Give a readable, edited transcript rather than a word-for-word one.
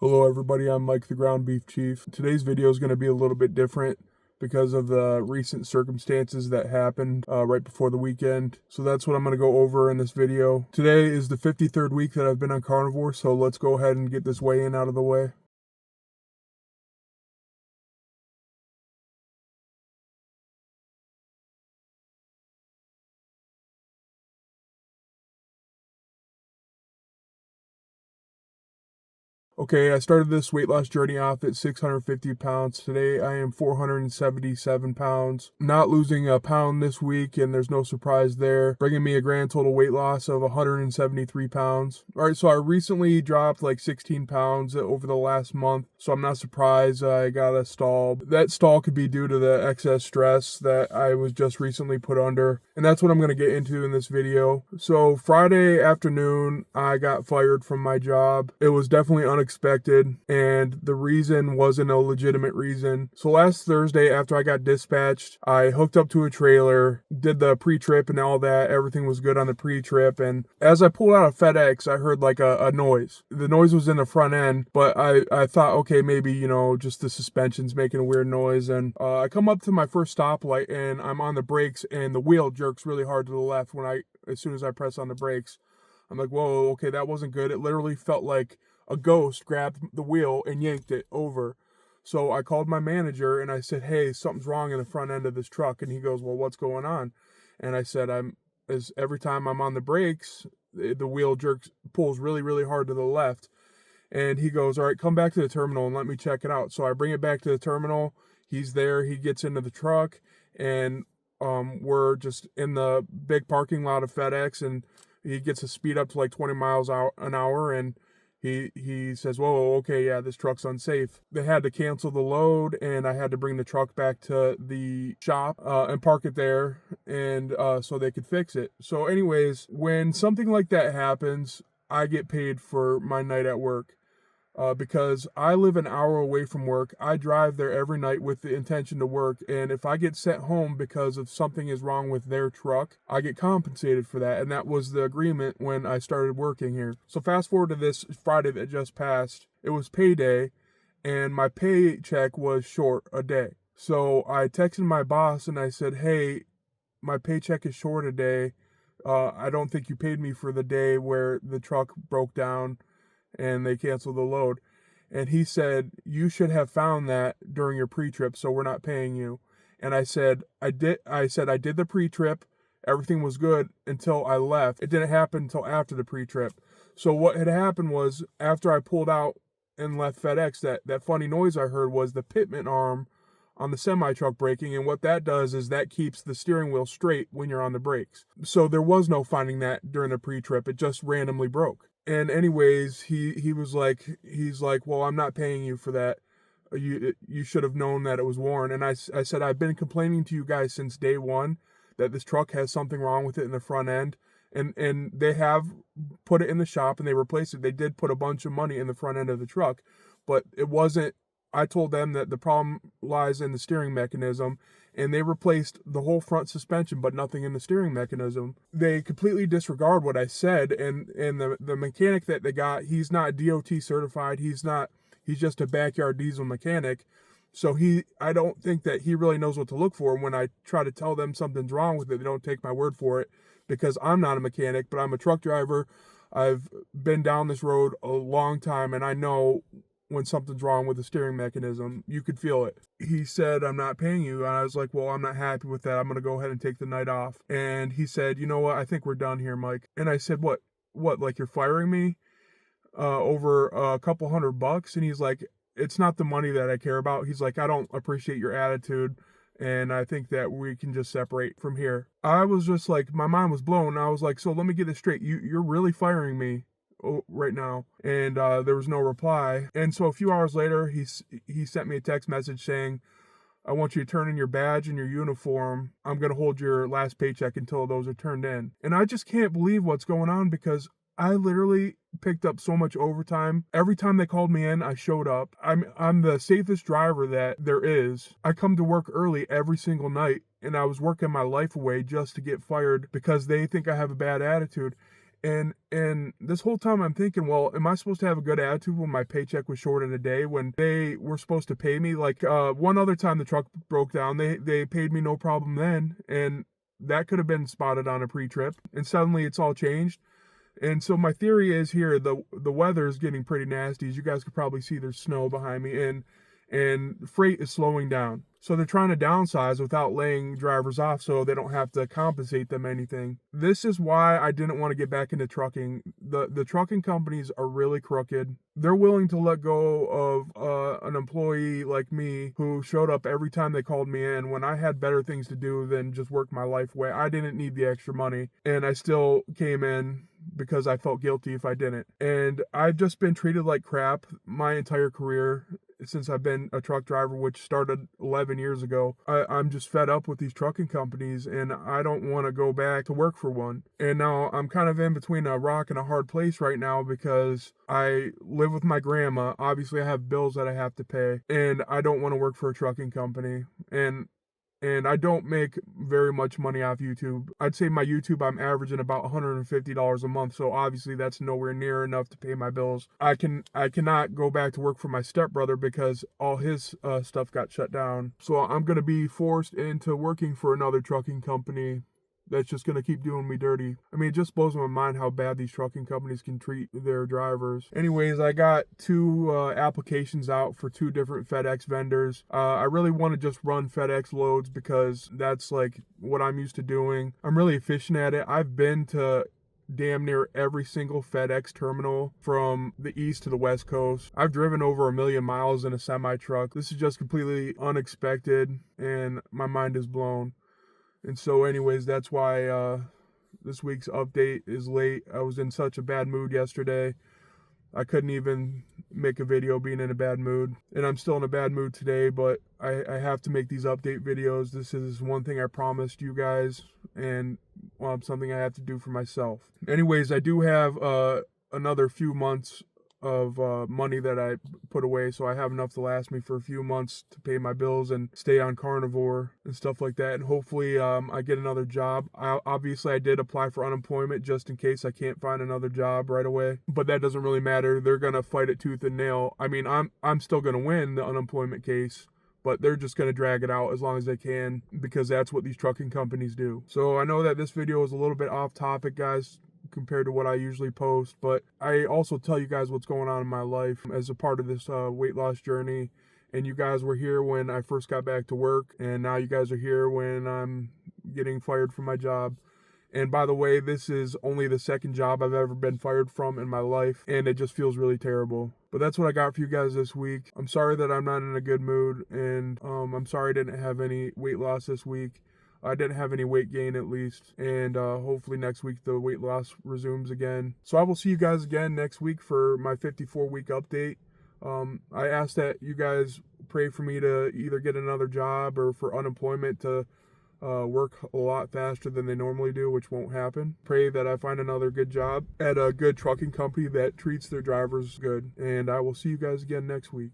Hello everybody, I'm Mike the Ground Beef Chief. Today's video is going to be a little bit different because of the recent circumstances that happened right before the weekend. So that's what I'm going to go over in this video. Today is the 53rd week that I've been on Carnivore, so let's go ahead and get this weigh-in out of the way. Okay, I started this weight loss journey off at 650 pounds. Today I am 477 pounds. Not losing a pound this week, and there's no surprise there. Bringing me a grand total weight loss of 173 pounds. All right, so I recently dropped like 16 pounds over the last month, so I'm not surprised I got a stall. That stall could be due to the excess stress that I was just recently put under, and that's what I'm going to get into in this video. So Friday afternoon, I got fired from my job. It was definitely unexpected, and the reason wasn't a legitimate reason. So last Thursday, after I got dispatched, I hooked up to a trailer, did the pre-trip and all that. Everything was good on the pre-trip, and as I pulled out of FedEx, I heard like a noise. The noise was in the front end, but I thought, okay, maybe, just the suspension's making a weird noise. And I come up to my first stoplight, and I'm on the brakes, and the wheel jerks really hard to the left as soon as I press on the brakes. I'm like, whoa, okay, that wasn't good. It literally felt like a ghost grabbed the wheel and yanked it over. So I called my manager and I said, hey, something's wrong in the front end of this truck. And he goes, well, what's going on? And I said, every time I'm on the brakes, the wheel pulls really, really hard to the left. And he goes, all right, come back to the terminal and let me check it out. So I bring it back to the terminal. He's there. He gets into the truck, and we're just in the big parking lot of FedEx, and he gets to speed up to like 20 miles an hour, and he says, whoa, okay, yeah, this truck's unsafe. They had to cancel the load, and I had to bring the truck back to the shop and park it there, and so they could fix it. So anyways, when something like that happens, I get paid for my night at work. Because I live an hour away from work. I drive there every night with the intention to work, and if I get sent home because of something is wrong with their truck, I get compensated for that, and that was the agreement when I started working here. So fast forward to this Friday that just passed. It was payday, and my paycheck was short a day. So I texted my boss and I said, hey, my paycheck is short a day. I don't think you paid me for the day where the truck broke down and they canceled the load. And he said, you should have found that during your pre-trip, so we're not paying you. And I said, I did the pre-trip. Everything was good until I left. It didn't happen until after the pre-trip. So what had happened was, after I pulled out and left FedEx, that funny noise I heard was the pitman arm on the semi-truck braking, and what that does is that keeps the steering wheel straight when you're on the brakes. So there was no finding that during the pre-trip. It just randomly broke. And anyways, he's like, well, I'm not paying you for that. You should have known that it was worn. And I said, I've been complaining to you guys since day one that this truck has something wrong with it in the front end. And they have put it in the shop and they replaced it. They did put a bunch of money in the front end of the truck, but it wasn't. I told them that the problem lies in the steering mechanism, and they replaced the whole front suspension, but nothing in the steering mechanism. They completely disregard what I said, and the mechanic that they got, he's not DOT certified. He's just a backyard diesel mechanic. So I don't think that he really knows what to look for. When I try to tell them something's wrong with it, they don't take my word for it, because I'm not a mechanic, but I'm a truck driver. I've been down this road a long time, and I know when something's wrong with the steering mechanism. You could feel it. He said, I'm not paying you. And I was like, well, I'm not happy with that. I'm going to go ahead and take the night off. And he said, you know what? I think we're done here, Mike. And I said, what, like you're firing me over a couple $100? And he's like, it's not the money that I care about. He's like, I don't appreciate your attitude, and I think that we can just separate from here. I was just like, my mind was blown. I was like, so let me get this straight. You're really firing me right now? And there was no reply. And so a few hours later, he sent me a text message saying, I want you to turn in your badge and your uniform. I'm going to hold your last paycheck until those are turned in. And I just can't believe what's going on, because I literally picked up so much overtime. Every time they called me in, I showed up. I'm the safest driver that there is. I come to work early every single night, and I was working my life away just to get fired because they think I have a bad attitude. And this whole time I'm thinking, well, am I supposed to have a good attitude when my paycheck was short in a day when they were supposed to pay me? Like one other time the truck broke down, they paid me no problem then, and that could have been spotted on a pre-trip, and suddenly it's all changed. And so my theory is here, the weather is getting pretty nasty. As you guys could probably see, there's snow behind me, and freight is slowing down. So they're trying to downsize without laying drivers off so they don't have to compensate them anything. This is why I didn't want to get back into trucking. The trucking companies are really crooked. They're willing to let go of an employee like me who showed up every time they called me in when I had better things to do than just work my life away. I didn't need the extra money, and I still came in because I felt guilty if I didn't. And I've just been treated like crap my entire career since I've been a truck driver, which started 11 years ago. I'm just fed up with these trucking companies, and I don't want to go back to work for one. And now I'm kind of in between a rock and a hard place right now because I live with my grandma. Obviously, I have bills that I have to pay, and I don't want to work for a trucking company. And I don't make very much money off YouTube. I'd say my YouTube, I'm averaging about $150 a month. So obviously that's nowhere near enough to pay my bills. I cannot go back to work for my stepbrother because all his stuff got shut down. So I'm going to be forced into working for another trucking company that's just going to keep doing me dirty. I mean, it just blows my mind how bad these trucking companies can treat their drivers. Anyways, I got 2 applications out for 2 different FedEx vendors. I really want to just run FedEx loads because that's like what I'm used to doing. I'm really efficient at it. I've been to damn near every single FedEx terminal from the east to the west coast. I've driven over 1 million miles in a semi truck. This is just completely unexpected, and my mind is blown. And so anyways, that's why this week's update is late. I was in such a bad mood yesterday. I couldn't even make a video being in a bad mood. And I'm still in a bad mood today, but I have to make these update videos. This is one thing I promised you guys, and something I have to do for myself. Anyways, I do have another few months of money that I put away, so I have enough to last me for a few months to pay my bills and stay on Carnivore and stuff like that. And hopefully I get another job. Obviously I did apply for unemployment just in case I can't find another job right away, but that doesn't really matter. They're gonna fight it tooth and nail. I mean, I'm still gonna win the unemployment case, but they're just going to drag it out as long as they can because that's what these trucking companies do. So I know that this video is a little bit off topic, guys, compared to what I usually post, but I also tell you guys what's going on in my life as a part of this weight loss journey. And you guys were here when I first got back to work, and now you guys are here when I'm getting fired from my job. And by the way, this is only the second job I've ever been fired from in my life, and it just feels really terrible. But that's what I got for you guys this week. I'm sorry that I'm not in a good mood, and I'm sorry I didn't have any weight loss this week. I didn't have any weight gain at least, and hopefully next week the weight loss resumes again. So I will see you guys again next week for my 54-week update. I ask that you guys pray for me to either get another job or for unemployment to work a lot faster than they normally do, which won't happen. Pray that I find another good job at a good trucking company that treats their drivers good. And I will see you guys again next week.